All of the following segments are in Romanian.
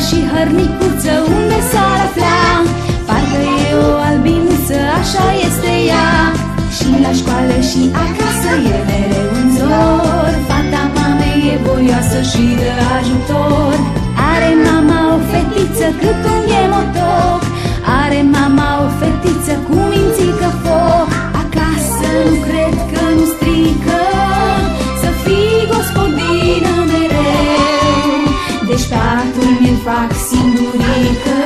și hărnicuță, unde s-ar afla? Parcă e o albinuță, așa este ea. Și la școală și acasă e mereu în zor. Fata mamei e voioasă și dă ajutor. Are mama o fetiță cât unghe motoc. Are mama o fetiță cu mințică foc. Acasă nu cred că nu strică să fii gospodină mereu. Deci patul mi-l fac singurică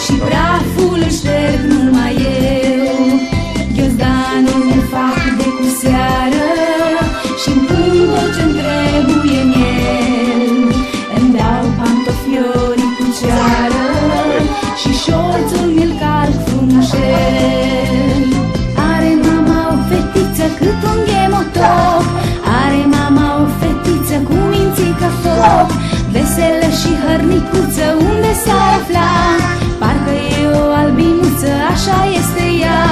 și praful îl șterg numai eu. Ghiozdanul mi-l fac de cu seară și-mi pun tot ce-mi trebuie în el. Îmi dau pantofiorii cu ceară și șorțul mi-l calc frumușel. Are mama o fetiță cât unghe motoc. Are mama o fetiță cu mințică foc. Veselă și hărnicuță, unde s-ar afla? Parcă e o albinuță, așa este ea.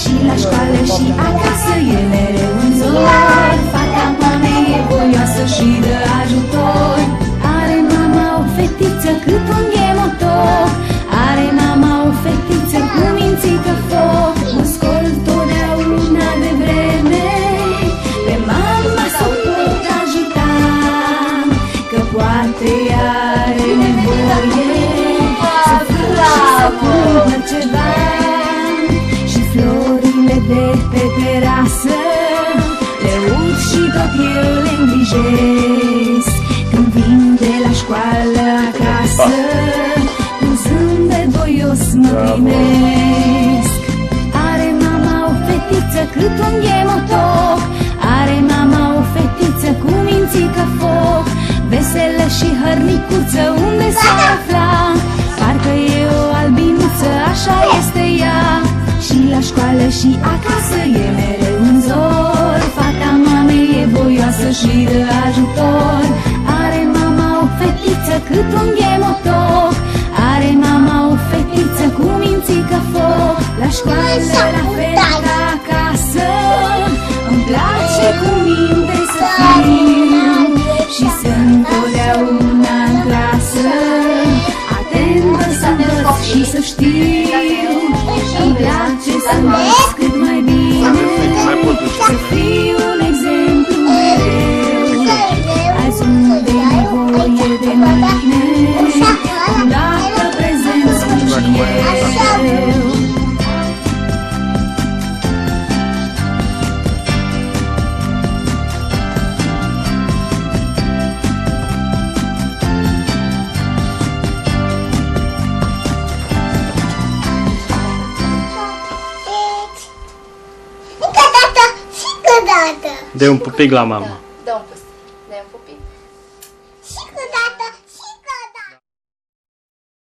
Și la școală și acasă e mereu în zor. Fata mamei e voioasă și dă ajutor. Are mama o fetiță cât unghe motoc. Are mama o fetiță cu mințică foc. Mă scol totdeauna de vreme, pe mama s-o pot ajuta, că poate are nevoie să frâși și să cumpăr ceva. Și florile de pe terasă le urc și tot eu le îngrijesc. Când vin de la școală acasă, cu zâmbet voios mă primesc. Are mama o fetiță cât unghe motoc. Are mama o fetiță cu mințică foc. Veselă și hărnicuță, unde s-ar afla? Parcă e o albinuță, așa este ea. Și la școală și acasă e mereu în zor. Fata mamei e voioasă și dă ajutor. Are mama o fetiță cât unghe motoc. Are mama o fetiță cu mințică foc. La școală la fel ca acasă, îmi place cu minte să fiu și sunt totdeauna în clasă, atentă să învăț și să știu. Îmi place să învăț cât mai bine, să fiu un exemplu mereu. Azi unde e nevoie de mine, îndată prezent sunt și eu. Dă un pupic la mama. Dă un pupic.